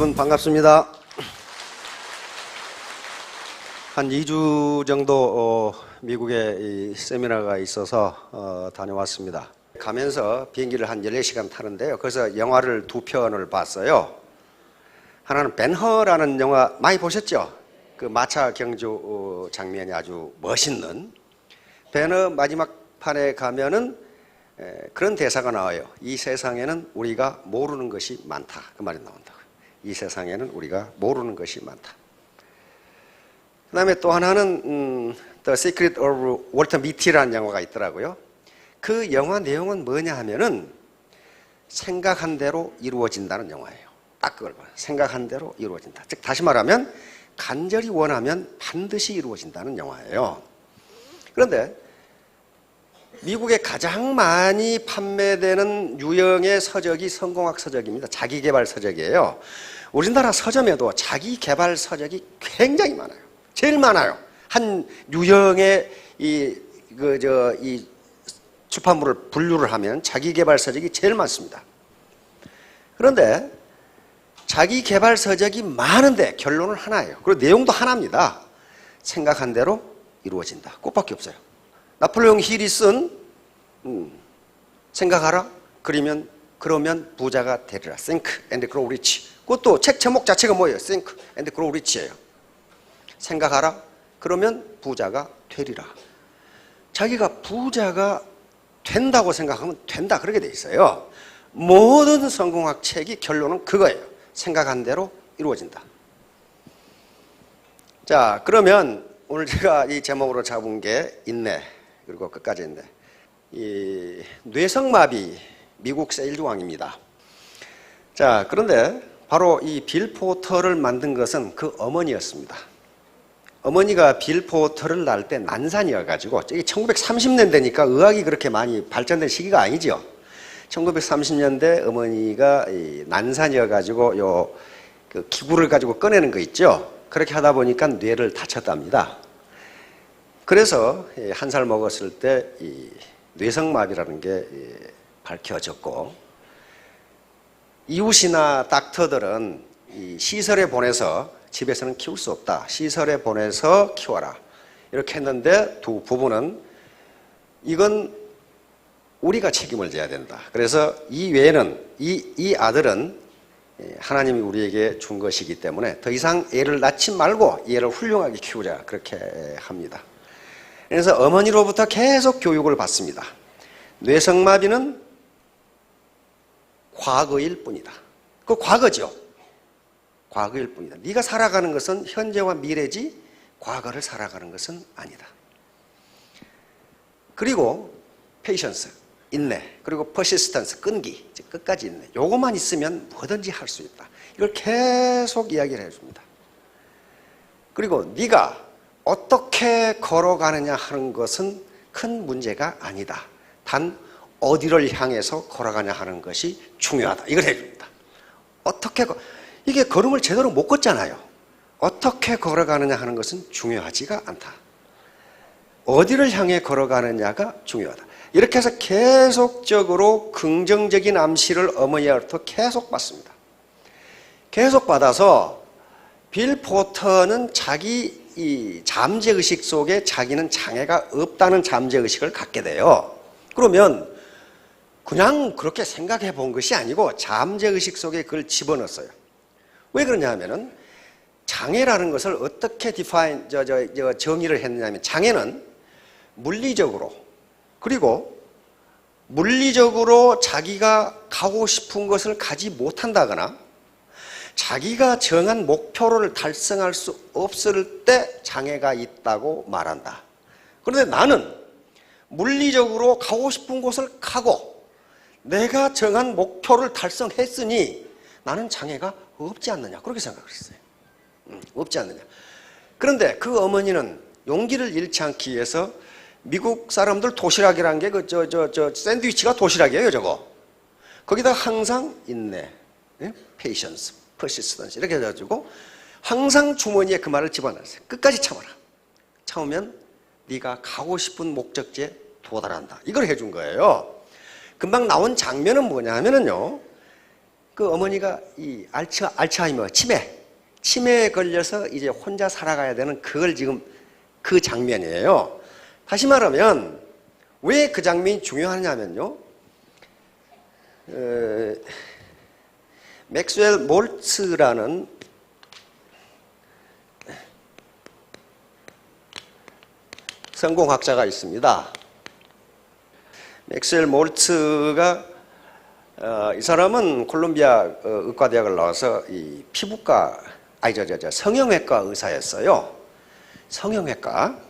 여러분 반갑습니다. 한 2주 정도 미국에 이 세미나가 있어서 다녀왔습니다. 가면서 비행기를 한 14시간 타는데요. 그래서 영화를 2편을 봤어요. 하나는 벤허라는 영화 많이 보셨죠? 그 마차 경주 장면이 아주 멋있는. 벤허 마지막 판에 가면은 그런 대사가 나와요. 이 세상에는 우리가 모르는 것이 많다. 그 말이 나온다고요. 이 세상에는 우리가 모르는 것이 많다. 그 다음에 또 하나는 The Secret of Walter Mitty라는 영화가 있더라고요. 그 영화 내용은 뭐냐 하면은 생각한 대로 이루어진다는 영화예요. 딱 그걸 봐요. 생각한 대로 이루어진다. 즉 다시 말하면 간절히 원하면 반드시 이루어진다는 영화예요. 그런데 미국에 가장 많이 판매되는 유형의 서적이 성공학 서적입니다. 자기개발 서적이에요. 우리나라 서점에도 자기개발 서적이 굉장히 많아요. 제일 많아요. 한 유형의 이 출판물을 분류를 하면 자기개발 서적이 제일 많습니다. 그런데 자기개발 서적이 많은데 결론은 하나예요. 그리고 내용도 하나입니다. 생각한 대로 이루어진다. 그것밖에 없어요. 나폴레옹 힐이 쓴 생각하라 그러면 부자가 되리라. Think and grow rich. 그것도 책 제목 자체가 뭐예요? Think and grow rich예요. 생각하라 그러면 부자가 되리라. 자기가 부자가 된다고 생각하면 된다. 그렇게 돼 있어요. 모든 성공학 책이 결론은 그거예요. 생각한 대로 이루어진다. 자, 그러면 오늘 제가 이 제목으로 잡은 게 인내, 그리고 끝까지 인내. 이 뇌성마비 미국 세일즈왕입니다. 자, 그런데 바로 이 빌 포터를 만든 것은 그 어머니였습니다. 어머니가 빌 포터를 낳을 때 난산이어가지고, 1930년대니까 의학이 그렇게 많이 발전된 시기가 아니죠. 1930년대 어머니가 난산이어가지고 그 기구를 가지고 꺼내는 거 있죠. 그렇게 하다 보니까 뇌를 다쳤답니다. 그래서 1살 먹었을 때 이 뇌성마비라는 게 밝혀졌고, 이웃이나 닥터들은 이 시설에 보내서 집에서는 키울 수 없다. 시설에 보내서 키워라. 이렇게 했는데 두 부부는 이건 우리가 책임을 져야 된다. 그래서 이 외에는 이 아들은 하나님이 우리에게 준 것이기 때문에 더 이상 애를 낳지 말고 얘를 훌륭하게 키우자. 그렇게 합니다. 그래서 어머니로부터 계속 교육을 받습니다. 뇌성마비는 과거일 뿐이다. 그 과거죠. 과거일 뿐이다. 네가 살아가는 것은 현재와 미래지 과거를 살아가는 것은 아니다. 그리고 patience, 인내, 그리고 persistence, 끈기, 즉 끝까지 인내. 요것만 있으면 뭐든지 할 수 있다. 이걸 계속 이야기를 해줍니다. 그리고 네가 어떻게 걸어가느냐 하는 것은 큰 문제가 아니다. 단 어디를 향해서 걸어가냐 하는 것이 중요하다. 이걸 해줍니다. 이게 걸음을 제대로 못 걷잖아요. 어떻게 걸어가느냐 하는 것은 중요하지가 않다. 어디를 향해 걸어가느냐가 중요하다. 이렇게 해서 계속적으로 긍정적인 암시를 어머니로부터 계속 받습니다. 계속 받아서 빌 포터는 자기 이 잠재의식 속에 자기는 장애가 없다는 잠재의식을 갖게 돼요. 그러면 그냥 그렇게 생각해 본 것이 아니고 잠재의식 속에 그걸 집어넣었어요. 왜 그러냐 하면은 장애라는 것을 어떻게 정의를 했느냐 하면 장애는 물리적으로 그리고 물리적으로 자기가 가고 싶은 것을 가지 못한다거나 자기가 정한 목표를 달성할 수 없을 때 장애가 있다고 말한다. 그런데 나는 물리적으로 가고 싶은 곳을 가고 내가 정한 목표를 달성했으니 나는 장애가 없지 않느냐. 그렇게 생각을 했어요. 없지 않느냐. 그런데 그 어머니는 용기를 잃지 않기 위해서 미국 사람들 도시락이라는 게 샌드위치가 도시락이에요, 저거. 거기다 항상 인내, patience, persistence 이렇게 해가지고 항상 주머니에 그 말을 집어넣었어요. 끝까지 참아라. 참으면 네가 가고 싶은 목적지에 도달한다. 이걸 해준 거예요. 금방 나온 장면은 뭐냐 하면은요, 그 어머니가 이 알츠하이머, 치매에 걸려서 이제 혼자 살아가야 되는 그걸 지금 그 장면이에요. 다시 말하면 왜 그 장면이 중요하냐면요. 맥스웰 몰츠라는 성공학자가 있습니다. 맥스웰 몰츠가 이 사람은 콜롬비아 의과대학을 나와서 이 피부과 성형외과 의사였어요. 성형외과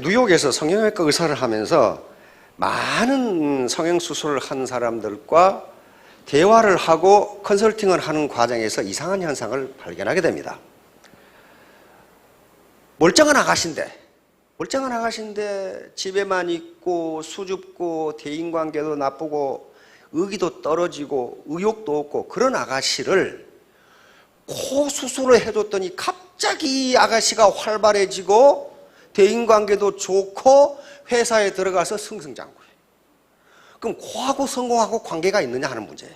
뉴욕에서 성형외과 의사를 하면서 많은 성형수술을 한 사람들과 대화를 하고 컨설팅을 하는 과정에서 이상한 현상을 발견하게 됩니다. 멀쩡한 아가씨인데 집에만 있고 수줍고 대인관계도 나쁘고 의기도 떨어지고 의욕도 없고 그런 아가씨를 코 수술을 해줬더니 갑자기 이 아가씨가 활발해지고 대인관계도 좋고 회사에 들어가서 승승장구해요. 그럼 코하고 성공하고 관계가 있느냐 하는 문제예요.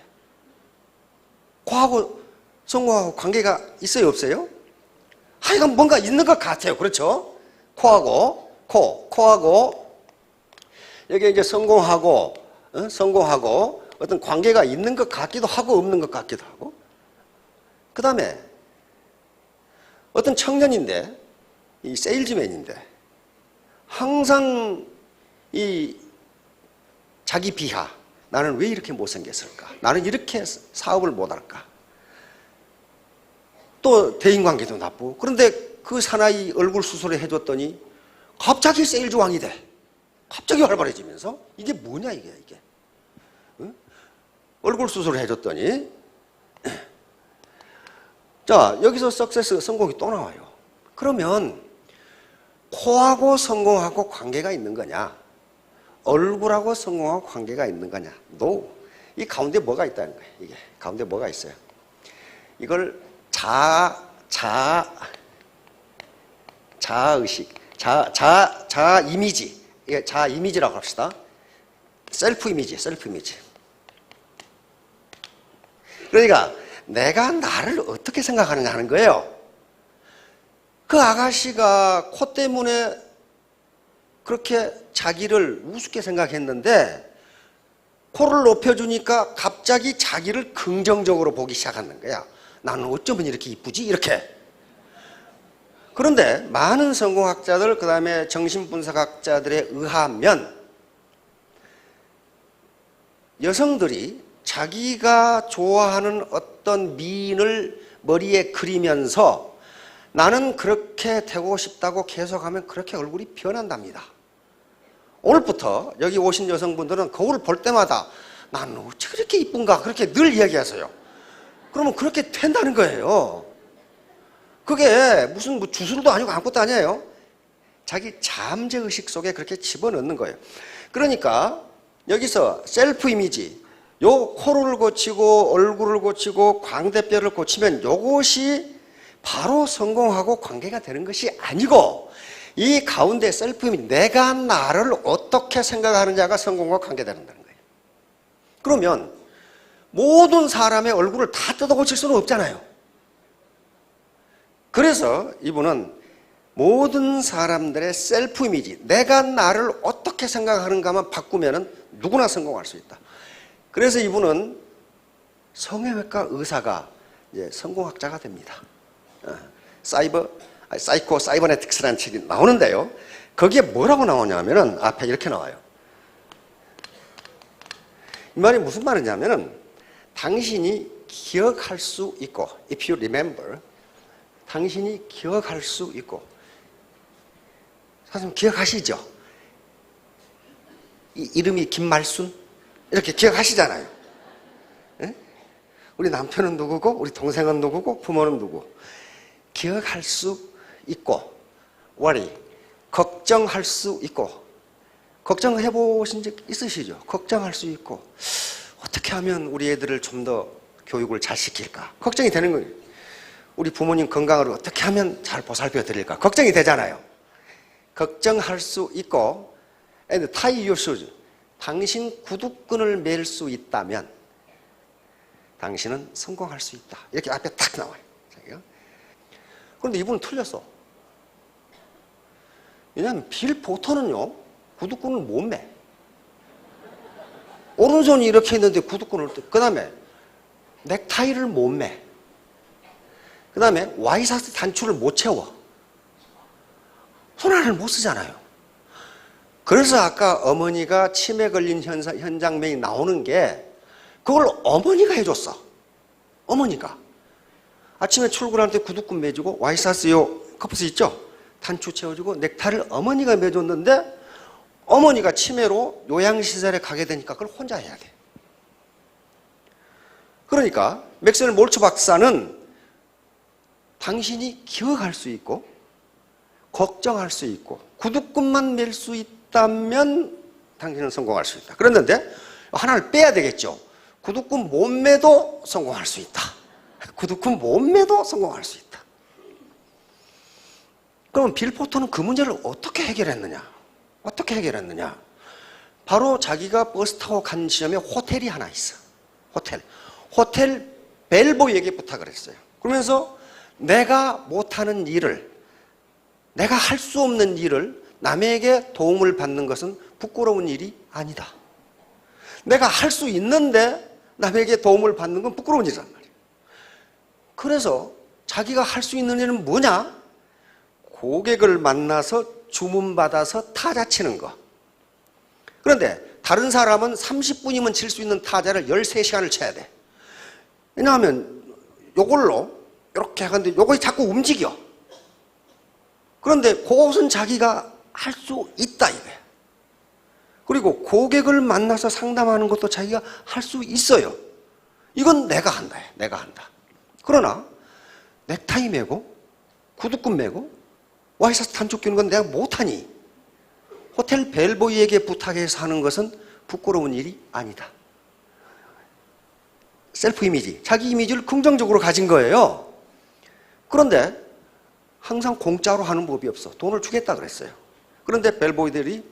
코하고 성공하고 관계가 있어요, 없어요? 하여간 뭔가 있는 것 같아요. 그렇죠? 코하고 여기 이제 성공하고 어떤 관계가 있는 것 같기도 하고 없는 것 같기도 하고. 그 다음에 어떤 청년인데 이 세일즈맨인데 항상 이 자기 비하, 나는 왜 이렇게 못생겼을까? 나는 이렇게 사업을 못할까? 또 대인관계도 나쁘고. 그런데 그 사나이 얼굴 수술을 해줬더니 갑자기 세일즈 왕이 돼. 갑자기 활발해지면서 이게 뭐냐 이게. 응? 얼굴 수술을 해줬더니 자, 여기서 성공이 또 나와요. 그러면 코하고 성공하고 관계가 있는 거냐? 얼굴하고 성공하고 관계가 있는 거냐? No. 이 가운데 뭐가 있다는 거예요. 이게 가운데 뭐가 있어요. 이걸 자아의식, 자아 이미지, 자아 이미지라고 합시다. 셀프 이미지. 그러니까 내가 나를 어떻게 생각하느냐 하는 거예요. 그 아가씨가 코 때문에 그렇게 자기를 우습게 생각했는데 코를 높여주니까 갑자기 자기를 긍정적으로 보기 시작하는 거야. 나는 어쩌면 이렇게 이쁘지? 이렇게. 그런데 많은 성공학자들, 그 다음에 정신분석학자들에 의하면 여성들이 자기가 좋아하는 어떤 미인을 머리에 그리면서 나는 그렇게 되고 싶다고 계속하면 그렇게 얼굴이 변한답니다. 오늘부터 여기 오신 여성분들은 거울을 볼 때마다 나는 어찌 그렇게 이쁜가 그렇게 늘 이야기하세요. 그러면 그렇게 된다는 거예요. 그게 무슨 주술도 아니고 아무것도 아니에요. 자기 잠재의식 속에 그렇게 집어넣는 거예요. 그러니까 여기서 셀프 이미지, 요 코를 고치고 얼굴을 고치고 광대뼈를 고치면 요것이 바로 성공하고 관계가 되는 것이 아니고 이 가운데 셀프 이미지, 내가 나를 어떻게 생각하느냐가 성공과 관계되는 거예요. 그러면 모든 사람의 얼굴을 다 뜯어 고칠 수는 없잖아요. 그래서 이분은 모든 사람들의 셀프 이미지, 내가 나를 어떻게 생각하는가만 바꾸면 누구나 성공할 수 있다. 그래서 이분은 성형외과 의사가 이제 성공학자가 됩니다. 사이코 사이버네틱스라는 책이 나오는데요. 거기에 뭐라고 나오냐면은 앞에 이렇게 나와요. 이 말이 무슨 말이냐면은 당신이 기억할 수 있고, if you remember, 당신이 기억할 수 있고, 선생님 기억하시죠? 이름이 김말순? 이렇게 기억하시잖아요. 에? 우리 남편은 누구고, 우리 동생은 누구고, 부모는 누구. 기억할 수 있고, worry, 걱정할 수 있고, 걱정해 보신 적 있으시죠? 걱정할 수 있고, 어떻게 하면 우리 애들을 좀 더 교육을 잘 시킬까? 걱정이 되는 거예요. 우리 부모님 건강을 어떻게 하면 잘 보살펴 드릴까? 걱정이 되잖아요. 걱정할 수 있고, and tie your shoes. 당신 구두끈을 맬 수 있다면, 당신은 성공할 수 있다. 이렇게 앞에 딱 나와요. 그런데 이분은 틀렸어. 왜냐하면 빌 포터는요, 구두끈을 못 매. 오른손이 이렇게 있는데 구두끈을, 그 다음에 넥타이를 못 매. 그 다음에 와이셔츠 단추를 못 채워. 손 하나를 못 쓰잖아요. 그래서 아까 어머니가 치매 걸린 현장면이 나오는 게 그걸 어머니가 해줬어. 어머니가. 아침에 출근할 때 구두끈 매주고 와이셔츠 요 커프스 있죠? 단추 채워주고 넥타이를 어머니가 매줬는데 어머니가 치매로 요양시설에 가게 되니까 그걸 혼자 해야 돼. 그러니까 맥스웰 몰츠 박사는 당신이 기억할 수 있고 걱정할 수 있고 구두끈만 맬 수 있다면 당신은 성공할 수 있다. 그랬는데 하나를 빼야 되겠죠. 구두끈 못 매도 성공할 수 있다. 구두끈 못 매도 성공할 수 있다. 그러면 빌 포터는 그 문제를 어떻게 해결했느냐? 어떻게 해결했느냐? 바로 자기가 버스 타고 간 지점에 호텔이 하나 있어. 호텔 벨보이에게 부탁을 했어요. 그러면서 내가 못하는 일을, 내가 할 수 없는 일을 남에게 도움을 받는 것은 부끄러운 일이 아니다. 내가 할 수 있는데 남에게 도움을 받는 건 부끄러운 일이란 말이에요. 그래서 자기가 할 수 있는 일은 뭐냐? 고객을 만나서 주문받아서 타자 치는 거. 그런데 다른 사람은 30분이면 칠 수 있는 타자를 13시간을 쳐야 돼. 왜냐하면 요걸로 이렇게 하는데 요거 자꾸 움직여. 그런데 그것은 자기가 할 수 있다 이거야. 그리고 고객을 만나서 상담하는 것도 자기가 할 수 있어요. 이건 내가 한다. 내가 한다. 그러나 넥타이 매고 구두끈 매고 와이셔츠 단추 끼는 건 내가 못하니 호텔 벨보이에게 부탁해서 하는 것은 부끄러운 일이 아니다. 셀프 이미지, 자기 이미지를 긍정적으로 가진 거예요. 그런데 항상 공짜로 하는 법이 없어. 돈을 주겠다 그랬어요. 그런데 벨보이들이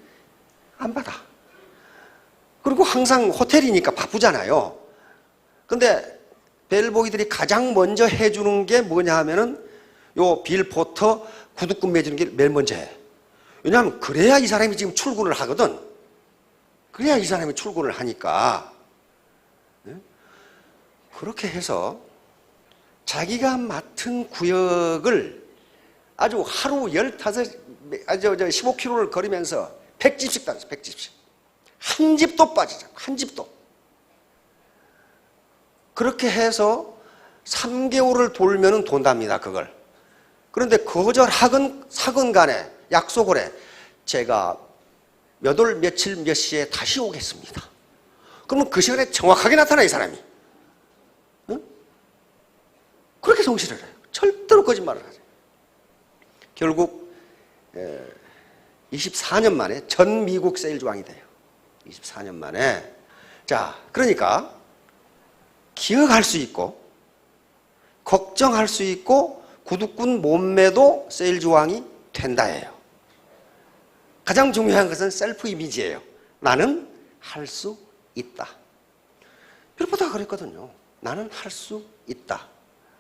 안 받아. 그리고 항상 호텔이니까 바쁘잖아요. 근데 벨보이들이 가장 먼저 해주는 게 뭐냐 하면은 요 빌 포터 구두끈 매주는 게 맨 먼저 해. 왜냐하면 그래야 이 사람이 지금 출근을 하거든. 그래야 이 사람이 출근을 하니까. 그렇게 해서 자기가 맡은 구역을 아주 하루 15km를 걸으면서 100집씩 다녔어. 100집씩. 한 집도 빠지지 않고 한 집도. 그렇게 해서 3개월을 돌면은 돈답니다. 그걸. 그런데 거절하건 사건 간에 약속을 해. 제가 몇 월 며칠 몇 시에 다시 오겠습니다. 그러면 그 시간에 정확하게 나타나 이 사람이. 응? 그렇게 성실을 해요. 절대로 거짓말을 하죠. 결국 24년 만에 전 미국 세일즈왕이 돼요. 24년 만에. 자, 그러니까 기억할 수 있고 걱정할 수 있고 구두끈 몸매도 세일즈왕이 된다예요. 가장 중요한 것은 셀프 이미지예요. 나는 할 수 있다. 빌보드가 그랬거든요. 나는 할 수 있다.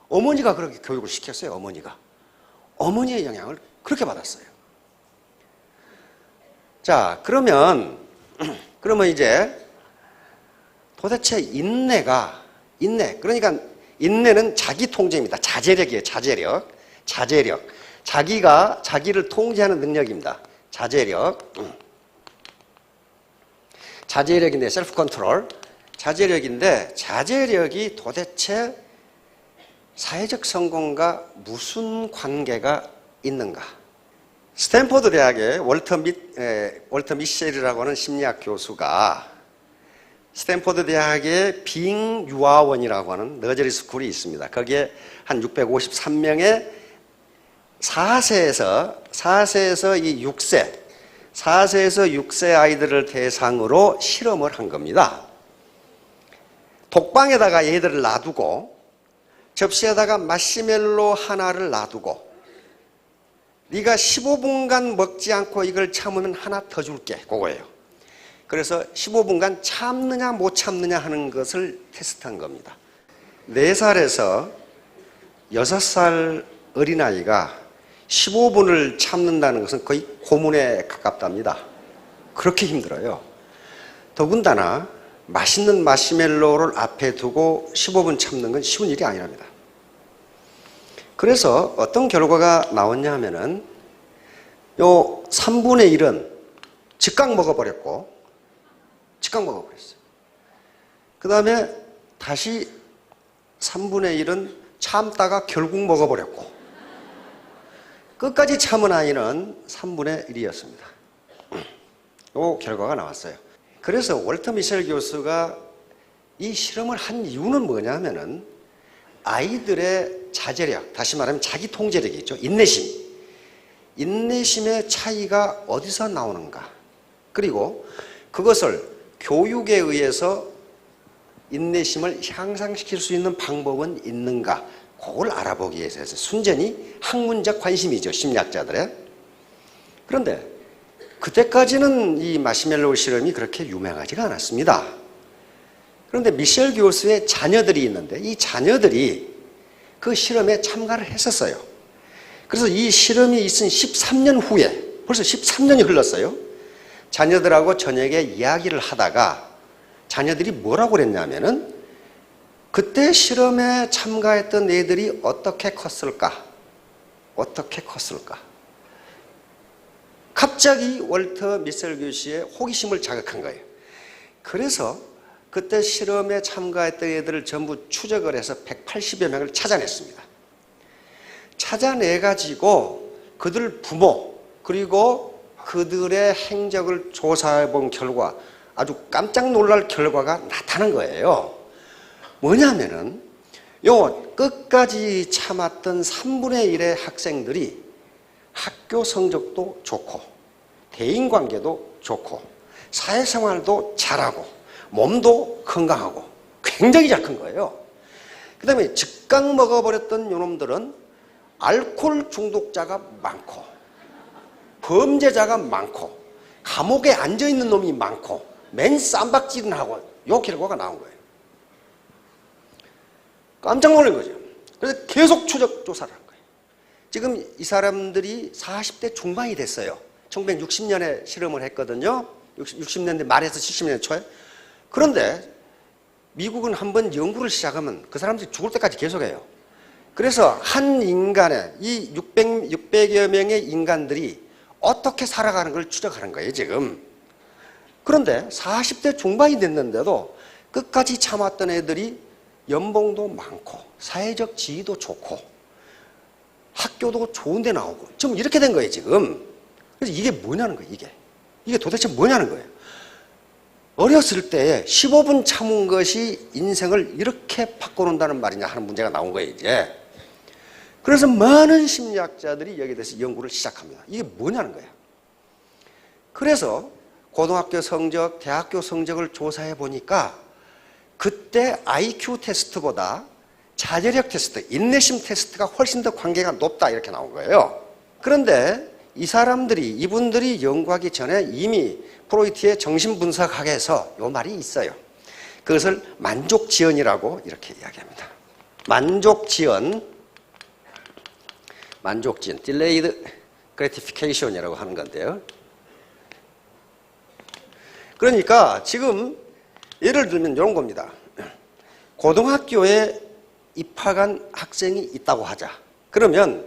어머니가 그렇게 교육을 시켰어요. 어머니의 영향을 그렇게 받았어요. 자, 그러면 이제 도대체 인내, 그러니까 인내는 자기 통제입니다. 자제력이에요. 자제력. 자기가 자기를 통제하는 능력입니다. 자제력인데 셀프 컨트롤. 자제력인데 자제력이 도대체 사회적 성공과 무슨 관계가 있는가? 스탠포드 대학의 월터 미셸이라고 하는 심리학 교수가 스탠포드 대학의 빙유아원이라고 하는 너저리 스쿨이 있습니다. 거기에 한 653명의 4세에서 6세 아이들을 대상으로 실험을 한 겁니다. 독방에다가 얘들을 놔두고 접시에다가 마시멜로 하나를 놔두고 네가 15분간 먹지 않고 이걸 참으면 하나 더 줄게. 그거예요. 그래서 15분간 참느냐 못 참느냐 하는 것을 테스트한 겁니다. 4살에서 6살 어린아이가 15분을 참는다는 것은 거의 고문에 가깝답니다. 그렇게 힘들어요. 더군다나 맛있는 마시멜로를 앞에 두고 15분 참는 건 쉬운 일이 아니랍니다. 그래서 어떤 결과가 나왔냐 하면은 요 3분의 1은 즉각 먹어버렸고, 즉각 먹어버렸어요. 그 다음에 다시 3분의 1은 참다가 결국 먹어버렸고, 끝까지 참은 아이는 3분의 1이었습니다. 요 결과가 나왔어요. 그래서 월터 미셸 교수가 이 실험을 한 이유는 뭐냐 하면은 아이들의 자제력, 다시 말하면 자기 통제력이 있죠. 인내심의 차이가 어디서 나오는가. 그리고 그것을 교육에 의해서 인내심을 향상시킬 수 있는 방법은 있는가. 그걸 알아보기 위해서 순전히 학문적 관심이죠. 심리학자들의. 그런데 그때까지는 이 마시멜로우 실험이 그렇게 유명하지가 않았습니다. 그런데 미셸 교수의 자녀들이 있는데 이 자녀들이 그 실험에 참가를 했었어요. 그래서 이 실험이 있은 13년 후에, 벌써 13년이 흘렀어요. 자녀들하고 저녁에 이야기를 하다가 자녀들이 뭐라고 그랬냐면은 그때 실험에 참가했던 애들이 어떻게 컸을까? 어떻게 컸을까? 갑자기 월터 미셸 교수의 호기심을 자극한 거예요. 그래서 그때 실험에 참가했던 애들을 전부 추적을 해서 180여 명을 찾아냈습니다. 찾아내가지고 그들 부모 그리고 그들의 행적을 조사해 본 결과 아주 깜짝 놀랄 결과가 나타난 거예요. 뭐냐면은 요 끝까지 참았던 3분의 1의 학생들이 학교 성적도 좋고 대인관계도 좋고 사회생활도 잘하고 몸도 건강하고 굉장히 잘 큰 거예요. 그 다음에 즉각 먹어버렸던 요놈들은 알코올 중독자가 많고 범죄자가 많고 감옥에 앉아있는 놈이 많고 맨 쌈박질은 하고 요 결과가 나온 거예요. 깜짝 놀란 거죠. 그래서 계속 추적 조사를 한 거예요. 지금 이 사람들이 40대 중반이 됐어요. 1960년에 실험을 했거든요. 60년대 말에서 70년대 초에. 그런데 미국은 한번 연구를 시작하면 그 사람들이 죽을 때까지 계속해요. 그래서 한 인간의 이 600여 명의 인간들이 어떻게 살아가는 걸 추적하는 거예요, 지금. 그런데 40대 중반이 됐는데도 끝까지 참았던 애들이 연봉도 많고 사회적 지위도 좋고 학교도 좋은 데 나오고 지금 이렇게 된 거예요, 지금. 그래서 이게 뭐냐는 거예요, 이게 도대체 뭐냐는 거예요. 어렸을 때 15분 참은 것이 인생을 이렇게 바꿔놓는다는 말이냐 하는 문제가 나온 거예요, 이제. 그래서 많은 심리학자들이 여기에 대해서 연구를 시작합니다. 이게 뭐냐는 거예요. 그래서 고등학교 성적, 대학교 성적을 조사해 보니까 그때 IQ 테스트보다 자제력 테스트, 인내심 테스트가 훨씬 더 관계가 높다 이렇게 나온 거예요. 그런데 이분들이 연구하기 전에 이미 프로이트의 정신분석학에서 요 말이 있어요. 그것을 만족지연이라고 이렇게 이야기합니다. 만족지연, delayed gratification이라고 하는 건데요. 그러니까 지금 예를 들면 이런 겁니다. 고등학교에 입학한 학생이 있다고 하자. 그러면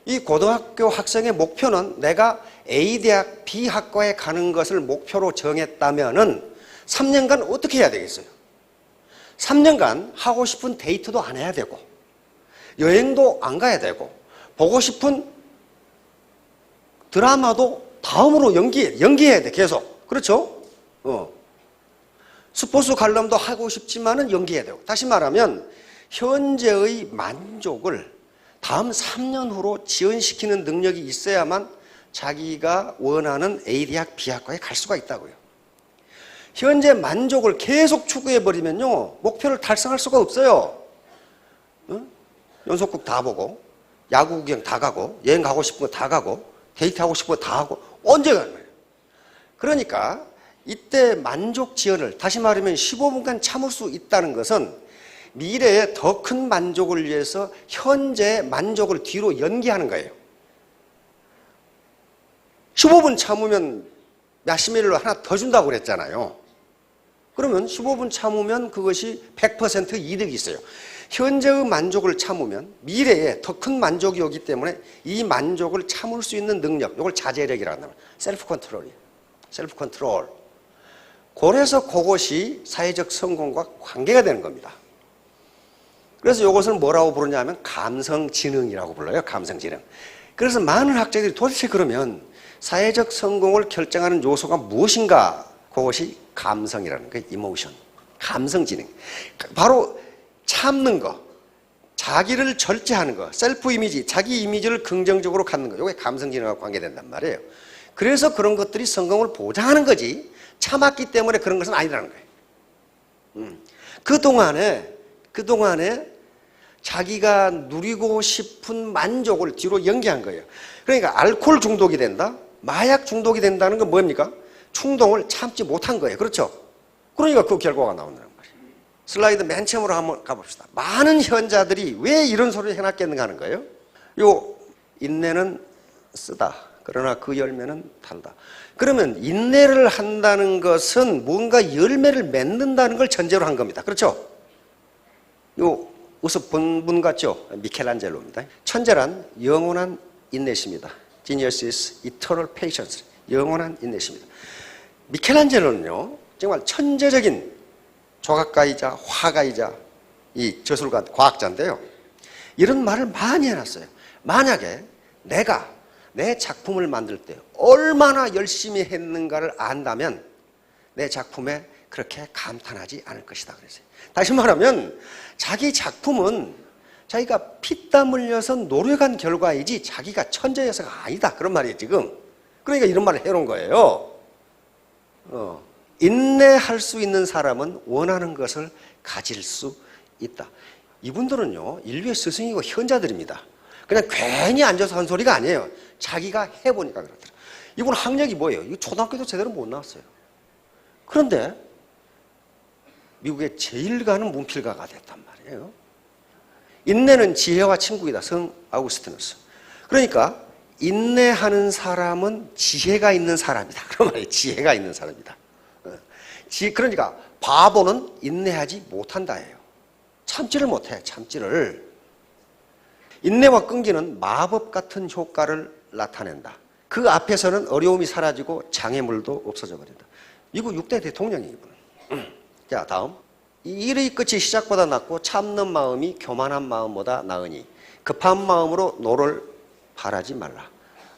이 고등학교 학생의 목표는 내가 A 대학 B 학과에 가는 것을 목표로 정했다면은 3년간 어떻게 해야 되겠어요? 3년간 하고 싶은 데이트도 안 해야 되고 여행도 안 가야 되고 보고 싶은 드라마도 다음으로 연기해야 돼, 계속. 그렇죠? 스포츠 관람도 하고 싶지만은 연기해야 되고. 다시 말하면 현재의 만족을 다음 3년 후로 지연시키는 능력이 있어야만 자기가 원하는 A 대학 B 학과에 갈 수가 있다고요. 현재 만족을 계속 추구해버리면요, 목표를 달성할 수가 없어요. 연속극 다 보고, 야구 구경 다 가고, 여행 가고 싶은 거 다 가고, 데이트하고 싶은 거 다 하고, 언제 가는 거예요? 그러니까 이때 만족 지연을, 다시 말하면 15분간 참을 수 있다는 것은 미래에 더 큰 만족을 위해서 현재의 만족을 뒤로 연기하는 거예요. 15분 참으면 마시멜로 하나 더 준다고 그랬잖아요. 그러면 15분 참으면 그것이 100% 이득이 있어요. 현재의 만족을 참으면 미래에 더 큰 만족이 오기 때문에 이 만족을 참을 수 있는 능력, 이걸 자제력이라고 합니다. 셀프 컨트롤이에요. 셀프 컨트롤. 그래서 그것이 사회적 성공과 관계가 되는 겁니다. 그래서 이것을 뭐라고 부르냐면 감성지능이라고 불러요. 감성지능. 그래서 많은 학자들이 도대체 그러면 사회적 성공을 결정하는 요소가 무엇인가? 그것이 감성이라는 거예요. 이모션. 감성지능. 바로 참는 거, 자기를 절제하는 거, 셀프 이미지, 자기 이미지를 긍정적으로 갖는 거. 이게 감성지능과 관계된단 말이에요. 그래서 그런 것들이 성공을 보장하는 거지 참았기 때문에 그런 것은 아니라는 거예요. 그동안에 자기가 누리고 싶은 만족을 뒤로 연기한 거예요. 그러니까 알코올 중독이 된다, 마약 중독이 된다는 건 뭡니까? 충동을 참지 못한 거예요. 그렇죠? 그러니까 그 결과가 나온다는 거예요. 슬라이드 맨 처음으로 한번 가봅시다. 많은 현자들이 왜 이런 소리를 해놨겠는가 하는 거예요. 요 인내는 쓰다. 그러나 그 열매는 달다. 그러면 인내를 한다는 것은 뭔가 열매를 맺는다는 걸 전제로 한 겁니다. 그렇죠? 요 우습 본 분 같죠? 미켈란젤로입니다. 천재란 영원한 인내심이다. Genius is eternal patience. 영원한 인내심이다. 미켈란젤로는요, 정말 천재적인 조각가이자 화가이자 이 저술가, 과학자인데요. 이런 말을 많이 해놨어요. 만약에 내가 내 작품을 만들 때 얼마나 열심히 했는가를 안다면 내 작품에 그렇게 감탄하지 않을 것이다 그랬어요. 다시 말하면 자기 작품은 자기가 피땀 흘려서 노력한 결과이지 자기가 천재여서가 아니다. 그런 말이에요 지금. 그러니까 이런 말을 해놓은 거예요. 인내할 수 있는 사람은 원하는 것을 가질 수 있다. 이분들은요, 인류의 스승이고 현자들입니다. 그냥 괜히 앉아서 한 소리가 아니에요. 자기가 해보니까 그렇더라. 이분 학력이 뭐예요? 이거 초등학교도 제대로 못 나왔어요. 그런데 미국의 제일 가는 문필가가 됐단 말이에요. 인내는 지혜와 친구이다. 성 아우구스티누스. 그러니까 인내하는 사람은 지혜가 있는 사람이다. 그런 말이에요. 지혜가 있는 사람이다. 그러니까 바보는 인내하지 못한다예요. 참지를 못해. 참지를. 인내와 끈기는 마법 같은 효과를 나타낸다. 그 앞에서는 어려움이 사라지고 장애물도 없어져 버린다. 미국 6대 대통령이 이분. 자, 다음. 일의 끝이 시작보다 낫고 참는 마음이 교만한 마음보다 나으니 급한 마음으로 노를 바라지 말라.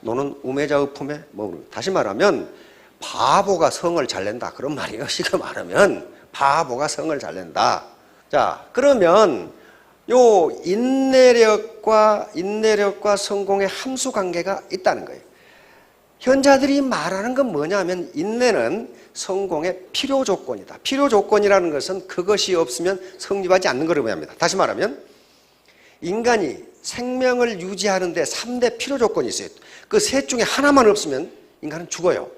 노는 우매자의 품에 머무른다. 다시 말하면 바보가 성을 잘 낸다. 그런 말이에요. 지금 말하면 바보가 성을 잘 낸다. 자, 그러면 요 인내력과 성공의 함수 관계가 있다는 거예요. 현자들이 말하는 건 뭐냐면 인내는 성공의 필요 조건이다. 필요 조건이라는 것은 그것이 없으면 성립하지 않는 걸 의미합니다. 다시 말하면 인간이 생명을 유지하는 데 3대 필요 조건이 있어요. 그 셋 중에 하나만 없으면 인간은 죽어요.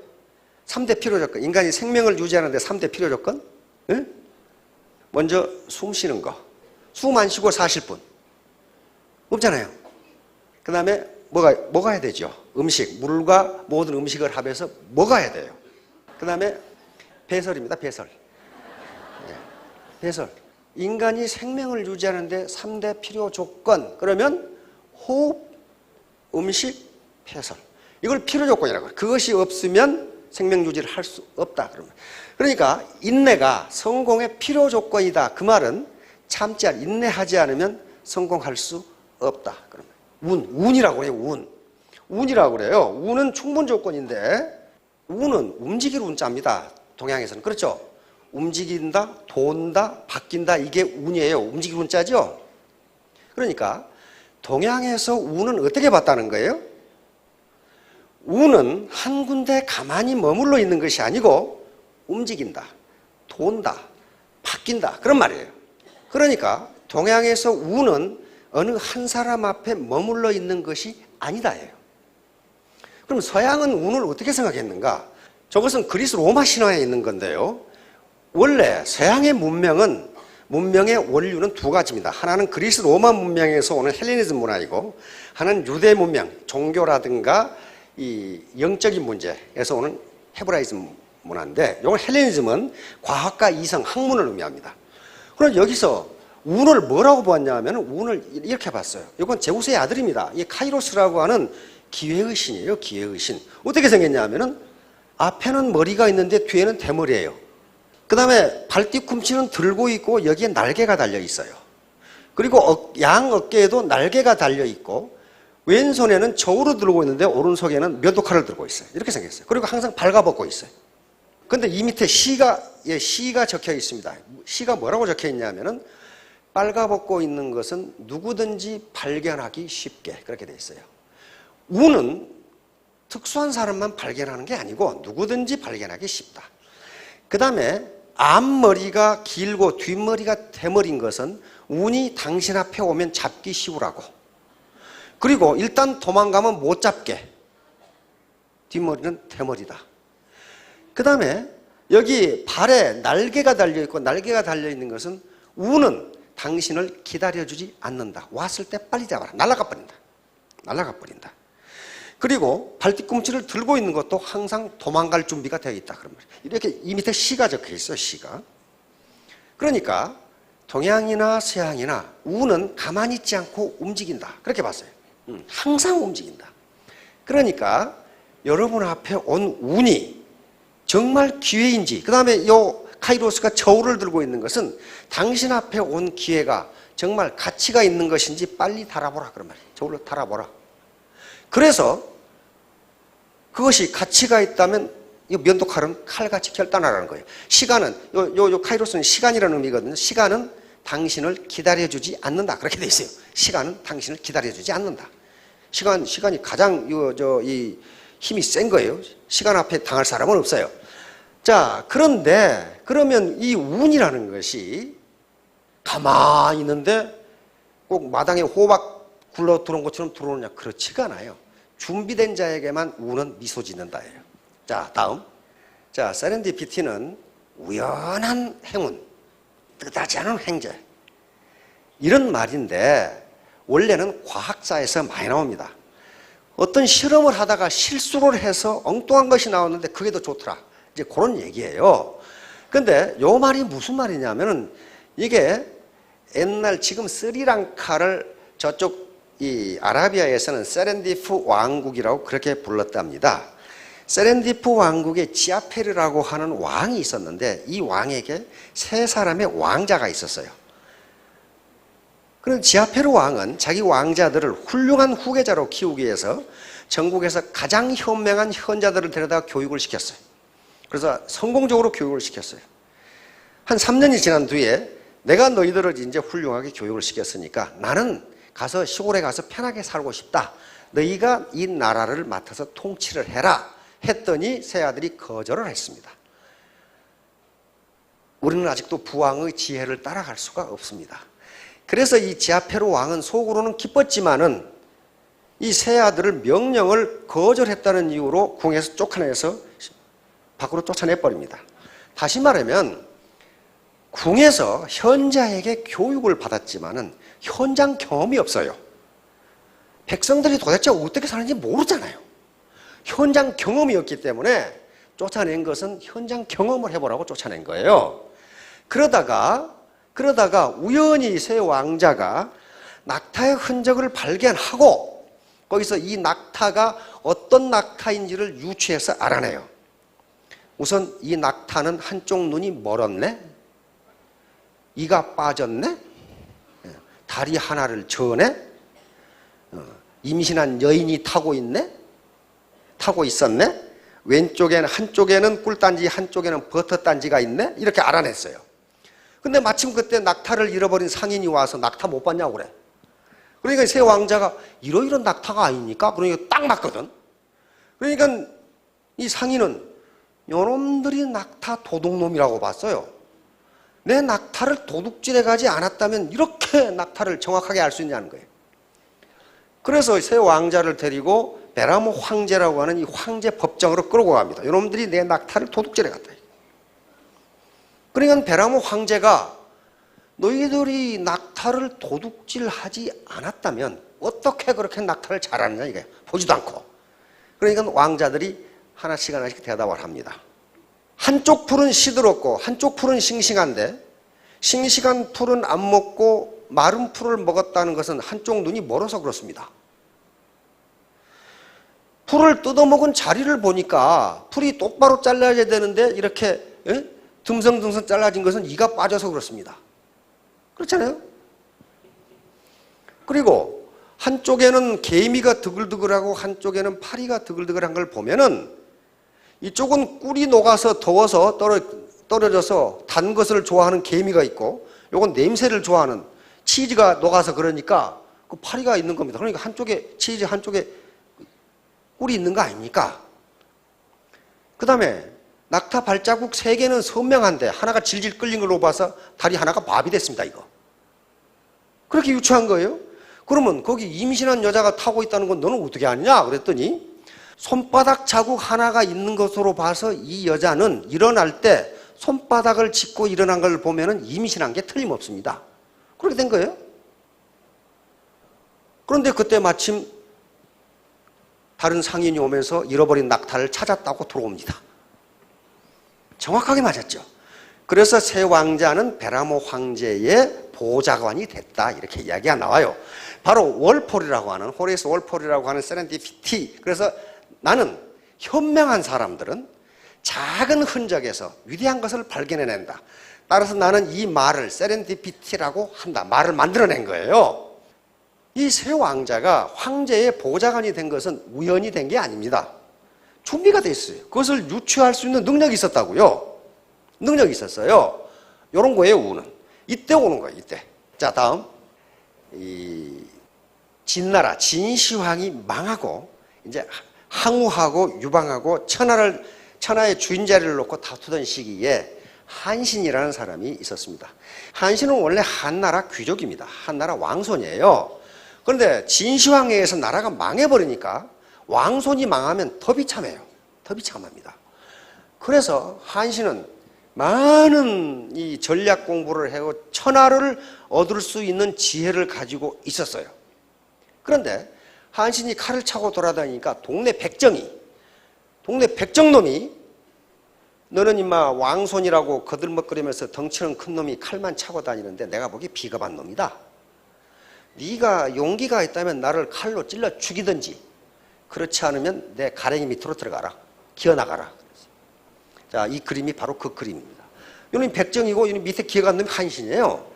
3대 필요 조건. 인간이 생명을 유지하는 데 3대 필요 조건? 응? 먼저 숨 쉬는 거. 숨 안 쉬고 사실 분. 없잖아요. 그 다음에 뭐가 해야 되죠? 음식. 물과 모든 음식을 합해서 먹어야 돼요. 그 다음에 배설입니다. 배설. 배설. 인간이 생명을 유지하는데 3대 필요 조건. 그러면 호흡, 음식, 배설. 이걸 필요 조건이라고 해요. 그것이 없으면 생명 유지를 할 수 없다. 그러니까 인내가 성공의 필요 조건이다. 그 말은 참지 않, 인내하지 않으면 성공할 수 없다. 그러면 운이라고 해요. 운이라고 그래요. 운은 충분 조건인데 운은 움직일 운자입니다. 동양에서는. 그렇죠? 움직인다, 돈다, 바뀐다. 이게 운이에요. 움직일 운자죠? 그러니까 동양에서 운은 어떻게 봤다는 거예요? 운은 한 군데 가만히 머물러 있는 것이 아니고 움직인다, 돈다, 바뀐다. 그런 말이에요. 그러니까 동양에서 운은 어느 한 사람 앞에 머물러 있는 것이 아니다예요. 그럼 서양은 운을 어떻게 생각했는가? 저것은 그리스 로마 신화에 있는 건데요. 원래 서양의 문명은 문명의 원류는 두 가지입니다. 하나는 그리스 로마 문명에서 오는 헬레니즘 문화이고, 하나는 유대 문명, 종교라든가 이 영적인 문제에서 오는 헤브라이즘 문화인데, 이건 헬레니즘은 과학과 이성, 학문을 의미합니다. 그럼 여기서 운을 뭐라고 보았냐면 운을 이렇게 봤어요. 이건 제우스의 아들입니다. 이 카이로스라고 하는 기회의 신이에요. 기회의 신. 어떻게 생겼냐면은 앞에는 머리가 있는데 뒤에는 대머리예요. 그 다음에 발뒤꿈치는 들고 있고 여기에 날개가 달려 있어요. 그리고 양 어깨에도 날개가 달려 있고 왼손에는 저울을 들고 있는데 오른손에는 면도칼을 들고 있어요. 이렇게 생겼어요. 그리고 항상 발가벗고 있어요. 근데 이 밑에 시가 적혀 있습니다. 시가 뭐라고 적혀 있냐면은 빨가벗고 있는 것은 누구든지 발견하기 쉽게, 그렇게 돼 있어요. 운은 특수한 사람만 발견하는 게 아니고 누구든지 발견하기 쉽다. 그 다음에 앞머리가 길고 뒷머리가 대머리인 것은 운이 당신 앞에 오면 잡기 쉬우라고. 그리고 일단 도망가면 못 잡게. 뒷머리는 대머리다. 그 다음에 여기 발에 날개가 달려있고 날개가 달려있는 것은 운은 당신을 기다려주지 않는다. 왔을 때 빨리 잡아라. 날아가 버린다. 날아가 버린다. 그리고 발뒤꿈치를 들고 있는 것도 항상 도망갈 준비가 되어 있다. 그런 말이에요. 이렇게 이 밑에 시가 적혀 있어요. 시가. 그러니까 동양이나 서양이나 운은 가만히 있지 않고 움직인다. 그렇게 봤어요. 항상 움직인다. 그러니까 여러분 앞에 온 운이 정말 기회인지, 그 다음에 요 카이로스가 저울을 들고 있는 것은 당신 앞에 온 기회가 정말 가치가 있는 것인지 빨리 달아보라. 그런 말이에요. 저울로 달아보라. 그래서 그것이 가치가 있다면 이 면도칼은 칼같이 결단하라는 거예요. 시간은, 요 카이로스는 시간이라는 의미거든요. 시간은 당신을 기다려주지 않는다. 그렇게 돼 있어요. 시간은 당신을 기다려주지 않는다. 시간이 가장 이 힘이 센 거예요. 시간 앞에 당할 사람은 없어요. 자, 그런데 그러면 이 운이라는 것이 가만히 있는데 꼭 마당에 호박 굴러 들어온 것처럼 들어오느냐? 그렇지가 않아요. 준비된 자에게만 운은 미소 짓는다예요. 자, 다음. 자, 세렌디피티는 우연한 행운, 뜻하지 않은 횡재. 이런 말인데 원래는 과학자에서 많이 나옵니다. 어떤 실험을 하다가 실수를 해서 엉뚱한 것이 나왔는데 그게 더 좋더라. 이제 그런 얘기예요. 근데 요 말이 무슨 말이냐면은 이게 옛날 지금 스리랑카를 저쪽 이 아라비아에서는 세렌디프 왕국이라고 그렇게 불렀답니다. 세렌디프 왕국에 지아페르라고 하는 왕이 있었는데 이 왕에게 세 사람의 왕자가 있었어요. 그런 지아페르 왕은 자기 왕자들을 훌륭한 후계자로 키우기 위해서 전국에서 가장 현명한 현자들을 데려다 교육을 시켰어요. 그래서 성공적으로 교육을 시켰어요. 한 3년이 지난 뒤에 내가 너희들을 이제 훌륭하게 교육을 시켰으니까 나는 가서 시골에 가서 편하게 살고 싶다. 너희가 이 나라를 맡아서 통치를 해라. 했더니 세 아들이 거절을 했습니다. 우리는 아직도 부왕의 지혜를 따라갈 수가 없습니다. 그래서 이 지아페르 왕은 속으로는 기뻤지만은 이 세 아들을 명령을 거절했다는 이유로 궁에서 쫓아내서 밖으로 쫓아내버립니다. 다시 말하면 궁에서 현자에게 교육을 받았지만은 현장 경험이 없어요. 백성들이 도대체 어떻게 사는지 모르잖아요. 현장 경험이 없기 때문에 쫓아낸 것은 현장 경험을 해보라고 쫓아낸 거예요. 그러다가 우연히 세 왕자가 낙타의 흔적을 발견하고 거기서 이 낙타가 어떤 낙타인지를 유추해서 알아내요. 우선 이 낙타는 한쪽 눈이 멀었네? 이가 빠졌네? 다리 하나를 저네? 임신한 여인이 타고 있네? 타고 있었네? 왼쪽에는 한쪽에는 꿀단지 한쪽에는 버섯단지가 있네? 이렇게 알아냈어요. 근데 마침 그때 낙타를 잃어버린 상인이 와서 낙타 못 봤냐고 그래. 그러니까 세 왕자가 이러이런 낙타가 아니니까 그러니까 딱 맞거든. 그러니까 이 상인은 요놈들이 낙타 도둑놈이라고 봤어요. 내 낙타를 도둑질해 가지 않았다면 이렇게 낙타를 정확하게 알 수 있냐는 거예요. 그래서 세 왕자를 데리고 베라모 황제라고 하는 이 황제 법정으로 끌고 갑니다. 요놈들이 내 낙타를 도둑질해 갔다. 그러니까 베라모 황제가 너희들이 낙타를 도둑질하지 않았다면 어떻게 그렇게 낙타를 잘하느냐 이게 보지도 않고. 그러니까 왕자들이 하나씩 하나씩 대답을 합니다. 한쪽 풀은 시들었고 한쪽 풀은 싱싱한데 싱싱한 풀은 안 먹고 마른 풀을 먹었다는 것은 한쪽 눈이 멀어서 그렇습니다. 풀을 뜯어먹은 자리를 보니까 풀이 똑바로 잘라야 되는데 이렇게 듬성듬성 잘라진 것은 이가 빠져서 그렇습니다. 그렇잖아요? 그리고 한쪽에는 개미가 드글드글하고 한쪽에는 파리가 드글드글한 걸 보면은 이쪽은 꿀이 녹아서 더워서 떨어져서 단 것을 좋아하는 개미가 있고 요건 냄새를 좋아하는 치즈가 녹아서 그러니까 그 파리가 있는 겁니다. 그러니까 한쪽에 치즈 한쪽에 꿀이 있는 거 아닙니까? 그 다음에 낙타 발자국 3개는 선명한데 하나가 질질 끌린 걸로 봐서 다리 하나가 밥이 됐습니다. 이거 그렇게 유추한 거예요? 그러면 거기 임신한 여자가 타고 있다는 건 너는 어떻게 아느냐 그랬더니 손바닥 자국 하나가 있는 것으로 봐서 이 여자는 일어날 때 손바닥을 짚고 일어난 걸 보면은 임신한 게 틀림없습니다. 그렇게 된 거예요. 그런데 그때 마침 다른 상인이 오면서 잃어버린 낙타를 찾았다고 들어옵니다. 정확하게 맞았죠. 그래서 새 왕자는 베라모 황제의 보좌관이 됐다 이렇게 이야기가 나와요. 바로 월폴이라고 하는 호레이스 월폴이라고 하는 세렌디피티. 그래서 나는 현명한 사람들은 작은 흔적에서 위대한 것을 발견해낸다. 따라서 나는 이 말을 세렌디피티라고 한다. 말을 만들어낸 거예요. 이 새 왕자가 황제의 보좌관이 된 것은 우연히 된 게 아닙니다. 준비가 돼 있어요. 그것을 유추할 수 있는 능력이 있었다고요. 능력이 있었어요. 이런 거예요, 우는. 이때 오는 거예요, 이때. 자, 다음. 이 진나라, 진시황이 망하고, 이제 항우하고 유방하고 천하의 주인자리를 놓고 다투던 시기에 한신이라는 사람이 있었습니다. 한신은 원래 한나라 귀족입니다. 한나라 왕손이에요. 그런데 진시황에 의해서 나라가 망해버리니까 왕손이 망하면 더 비참해요. 더 비참합니다. 그래서 한신은 많은 이 전략 공부를 하고 천하를 얻을 수 있는 지혜를 가지고 있었어요. 그런데 한신이 칼을 차고 돌아다니니까 동네 백정놈이 너는 임마 왕손이라고 거들먹거리면서 덩치는 큰 놈이 칼만 차고 다니는데 내가 보기 비겁한 놈이다. 네가 용기가 있다면 나를 칼로 찔러 죽이든지 그렇지 않으면 내 가랭이 밑으로 들어가라. 기어나가라. 자, 이 그림이 바로 그 그림입니다. 이놈이 백정이고 이 밑에 기어간 놈이 한신이에요.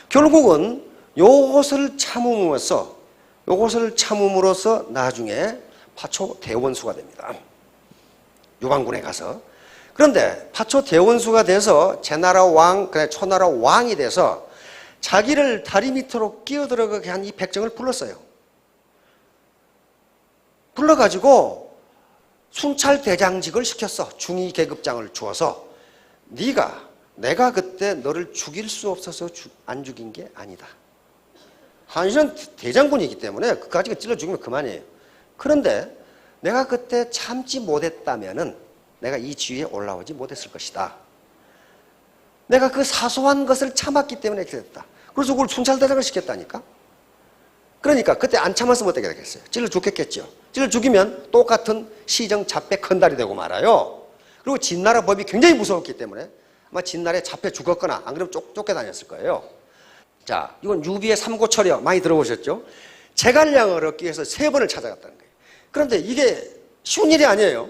결국은 요것을 참음으로써 나중에 파초 대원수가 됩니다. 유방군에 가서. 그런데 파초 대원수가 돼서 제나라 왕, 그냥 초나라 왕이 돼서 자기를 다리 밑으로 끼어들어가게 한 이 백정을 불렀어요. 불러가지고 순찰 대장직을 시켰어. 중위 계급장을 주어서 내가 그때 너를 죽일 수 없어서 안 죽인 게 아니다. 한신은 대장군이기 때문에 그까지 찔러 죽이면 그만이에요. 그런데 내가 그때 참지 못했다면은 내가 이 지위에 올라오지 못했을 것이다. 내가 그 사소한 것을 참았기 때문에 이렇게 됐다. 그래서 그걸 순찰대장을 시켰다니까. 그러니까 그때 안 참았으면 어떻게 되겠어요? 찔러 죽겠겠죠. 찔러 죽이면 똑같은 시정 잡배 큰달이 되고 말아요. 그리고 진나라 법이 굉장히 무서웠기 때문에 아마 진나라에 잡혀 죽었거나 안 그러면 쫓겨다녔을 거예요. 자, 이건 유비의 삼고철이요. 많이 들어보셨죠? 제갈량을 얻기 위해서 3번을 찾아갔다는 거예요. 그런데 이게 쉬운 일이 아니에요.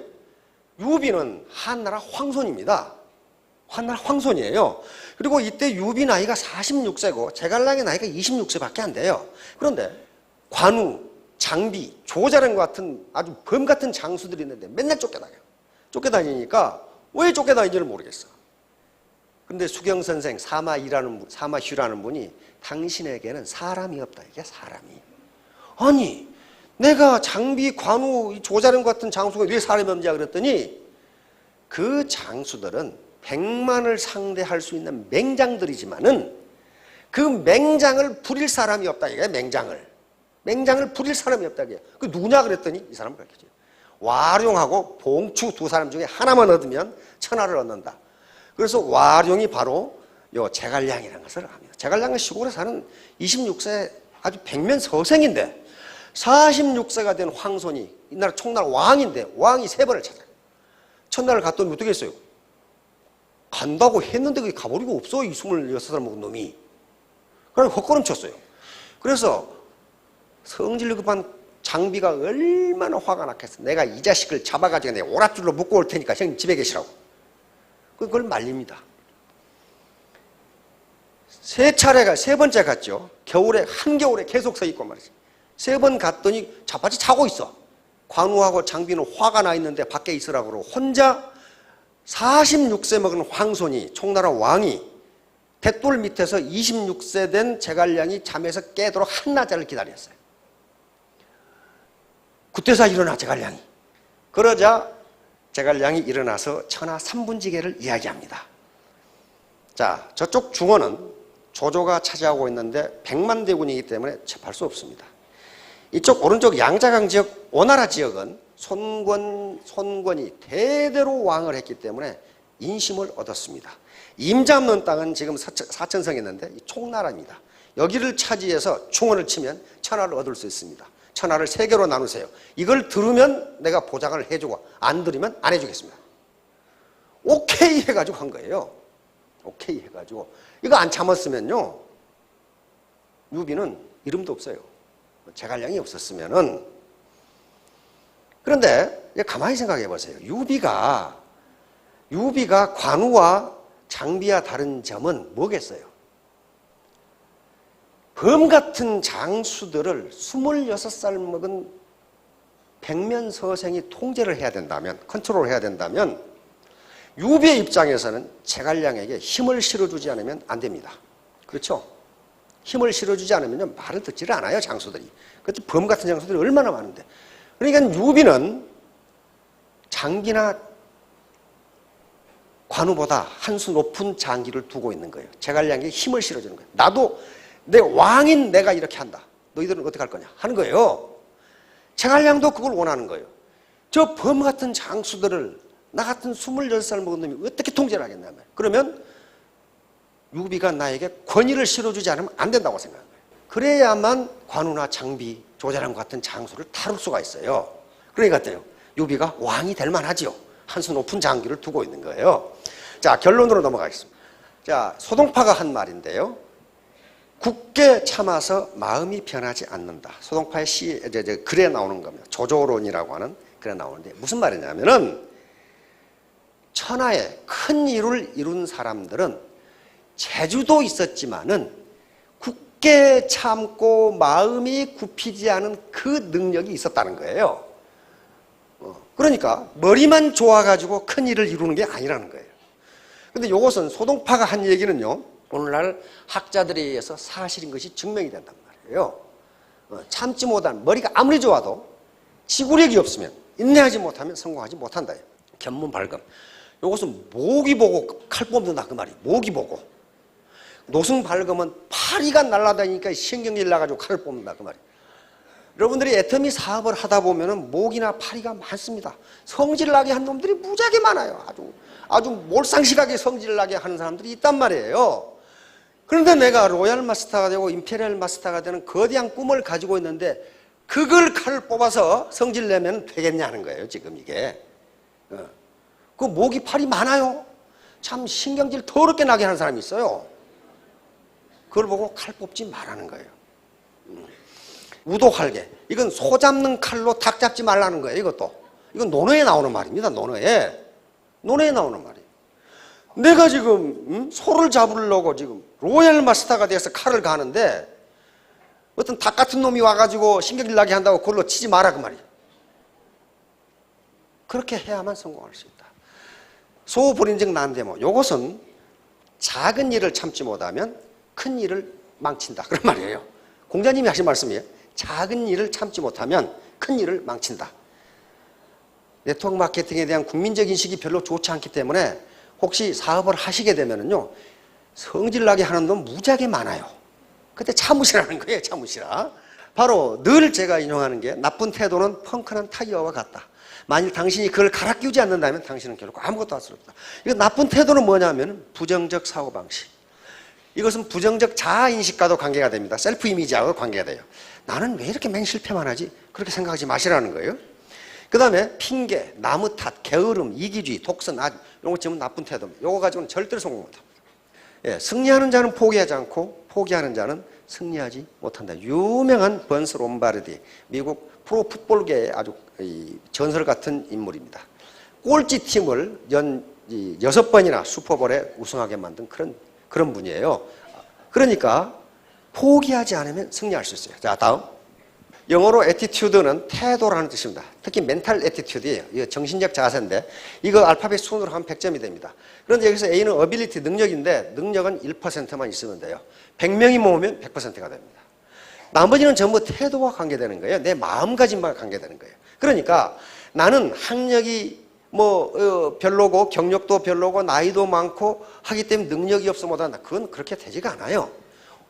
유비는 한나라 황손입니다. 한나라 황손이에요. 그리고 이때 유비 나이가 46세고 제갈량의 나이가 26세밖에 안 돼요. 그런데 관우, 장비, 조자랑 같은 아주 범 같은 장수들이 있는데 맨날 쫓겨다녀요. 쫓겨다니니까 왜 쫓겨다니는지를 모르겠어. 근데 수경 선생 사마휴라는 분이 당신에게는 사람이 없다. 이게 사람이. 아니 내가 장비, 관우, 조자령 같은 장수가 왜 사람이 없냐 그랬더니 그 장수들은 100만을 상대할 수 있는 맹장들이지만은 그 맹장을 부릴 사람이 없다. 이게 맹장을 부릴 사람이 없다. 이게 그 누구냐 그랬더니 이 사람을 밝혀줘요. 와룡하고 봉추 2 사람 중에 하나만 얻으면 천하를 얻는다. 그래서 와룡이 바로 요 제갈량이라는 것을 합니다. 제갈량은 시골에 사는 26세 아주 백면서생인데 46세가 된 황손이 이 나라 총나라 왕인데 왕이 3번을 찾아요. 첫날을 갔더니 어떻게 했어요? 간다고 했는데 그게 가버리고 없어. 이 26살 먹은 놈이. 그래서 헛걸음 쳤어요. 그래서 성질 급한 장비가 얼마나 화가 났겠어. 내가 이 자식을 잡아가지고 내가 오랏줄로 묶고 올 테니까 형님 집에 계시라고. 그걸 말립니다. 세 번째 갔죠. 겨울에, 한겨울에 계속 서 있고 말이지. 3번 갔더니 자빠지 자고 있어. 관우하고 장비는 화가 나 있는데 밖에 있으라고 그러고 혼자 46세 먹은 황손이 총나라 왕이 대돌 밑에서 26세 된 제갈량이 잠에서 깨도록 한나절을 기다렸어요. 그때서 일어나 제갈량이. 그러자 제갈량이 일어나서 천하 3분지계를 이야기합니다. 자, 저쪽 중원은 조조가 차지하고 있는데 백만대군이기 때문에 접할 수 없습니다. 이쪽 오른쪽 양자강 지역, 오나라 지역은 손권이 대대로 왕을 했기 때문에 인심을 얻었습니다. 임자 없는 땅은 지금 사천성에 있는데 총나라입니다. 여기를 차지해서 중원을 치면 천하를 얻을 수 있습니다. 천하를 3개로 나누세요. 이걸 들으면 내가 보장을 해주고 안 들으면 안 해주겠습니다. 오케이 해가지고 한 거예요. 오케이 해가지고 이거 안 참았으면요 유비는 이름도 없어요. 제갈량이 없었으면은. 그런데 가만히 생각해 보세요. 유비가 관우와 장비와 다른 점은 뭐겠어요? 범 같은 장수들을 26살 먹은 백면서생이 통제를 해야 된다면, 컨트롤을 해야 된다면 유비의 입장에서는 제갈량에게 힘을 실어주지 않으면 안 됩니다. 그렇죠? 힘을 실어주지 않으면 말을 듣지를 않아요, 장수들이. 그것도 범 같은 장수들이 얼마나 많은데. 그러니까 유비는 장기나 관우보다 한 수 높은 장기를 두고 있는 거예요. 제갈량에게 힘을 실어주는 거예요. 나도 내 왕인 내가 이렇게 한다. 너희들은 어떻게 할 거냐 하는 거예요. 제갈량도 그걸 원하는 거예요. 저 범 같은 장수들을 나 같은 26살 먹은 놈이 어떻게 통제를 하겠냐. 그러면 유비가 나에게 권위를 실어주지 않으면 안 된다고 생각한 거예요. 그래야만 관우나 장비, 조자랑 같은 장수를 다룰 수가 있어요. 그러니까 어때요? 유비가 왕이 될 만하지요. 한 수 높은 장기를 두고 있는 거예요. 자, 결론으로 넘어가겠습니다. 자, 소동파가 한 말인데요. 굳게 참아서 마음이 변하지 않는다. 소동파의 글에 나오는 겁니다. 조조론이라고 하는 글에 나오는데 무슨 말이냐면은 천하에 큰 일을 이룬 사람들은 재주도 있었지만은 굳게 참고 마음이 굽히지 않은 그 능력이 있었다는 거예요. 그러니까 머리만 좋아가지고 큰 일을 이루는 게 아니라는 거예요. 근데 이것은 소동파가 한 얘기는요, 오늘날 학자들에 의해서 사실인 것이 증명이 된단 말이에요. 참지 못한, 머리가 아무리 좋아도 지구력이 없으면, 인내하지 못하면 성공하지 못한다. 견문 발금. 이것은 모기 보고 칼 뽑는다 그 말이에요. 모기 보고. 노승 발금은 파리가 날아다니니까 신경질 나가지고 칼을 뽑는다 그 말이에요. 여러분들이 애터미 사업을 하다 보면은 모기나 파리가 많습니다. 성질 나게 한 놈들이 무지하게 많아요. 아주 몰상식하게 성질 나게 하는 사람들이 있단 말이에요. 그런데 내가 로얄 마스터가 되고 임페리얼 마스터가 되는 거대한 꿈을 가지고 있는데 그걸 칼을 뽑아서 성질 내면 되겠냐는 거예요. 지금 이게. 그 모기 파리 많아요. 참 신경질 더럽게 나게 하는 사람이 있어요. 그걸 보고 칼 뽑지 말라는 거예요. 우도칼개. 이건 소 잡는 칼로 닭 잡지 말라는 거예요. 이것도. 이건 논어에 나오는 말입니다. 논어에 나오는 말이에요. 내가 지금 소를 잡으려고 지금 로얄 마스터가 돼서 칼을 가는데 어떤 닭 같은 놈이 와가지고 신경질 나게 한다고 그걸로 치지 마라 그 말이에요. 그렇게 해야만 성공할 수 있다. 소불인증 난데모. 이것은 작은 일을 참지 못하면 큰 일을 망친다 그런 말이에요. 공자님이 하신 말씀이에요. 작은 일을 참지 못하면 큰 일을 망친다. 네트워크 마케팅에 대한 국민적 인식이 별로 좋지 않기 때문에 혹시 사업을 하시게 되면은요, 성질나게 하는 놈 무지하게 많아요. 그때 참으시라는 거예요. 참으시라. 바로 늘 제가 인용하는 게 나쁜 태도는 펑크난 타이어와 같다. 만일 당신이 그걸 갈아 끼우지 않는다면 당신은 결국 아무것도 할 수 없다. 이거 나쁜 태도는 뭐냐면 부정적 사고방식. 이것은 부정적 자아인식과도 관계가 됩니다. 셀프 이미지하고 관계가 돼요. 나는 왜 이렇게 맹실패만 하지? 그렇게 생각하지 마시라는 거예요. 그 다음에 핑계, 나무 탓, 게으름, 이기주의, 독선, 이런 거 지금 나쁜 태도. 요거 가지고는 절대로 성공 못합니다. 예, 승리하는 자는 포기하지 않고 포기하는 자는 승리하지 못한다. 유명한 번스 롬바르디, 미국 프로 풋볼계의 아주 전설 같은 인물입니다. 꼴찌 팀을 6번이나 슈퍼볼에 우승하게 만든 그런 분이에요. 그러니까 포기하지 않으면 승리할 수 있어요. 자, 다음. 영어로 attitude는 태도라는 뜻입니다. 특히 멘탈 attitude예요. 이거 정신적 자세인데 이거 알파벳 순으로 하면 100점이 됩니다. 그런데 여기서 A는 ability, 능력인데 능력은 1%만 있으면 돼요. 100명이 모으면 100%가 됩니다. 나머지는 전부 태도와 관계되는 거예요. 내 마음가짐과 관계되는 거예요. 그러니까 나는 학력이 별로고 경력도 별로고 나이도 많고 하기 때문에 능력이 없어 못한다. 그건 그렇게 되지가 않아요.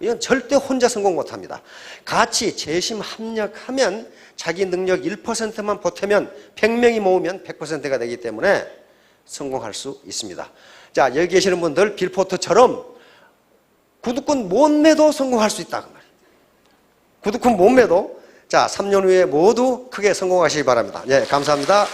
이건 절대 혼자 성공 못합니다. 같이 재심 합력하면 자기 능력 1%만 보태면 100명이 모으면 100%가 되기 때문에 성공할 수 있습니다. 자, 여기 계시는 분들 빌 포터처럼 구두꾼 몸매도 성공할 수 있다 그 말이에요. 구두꾼 몸매도. 자, 3년 후에 모두 크게 성공하시기 바랍니다. 예, 감사합니다.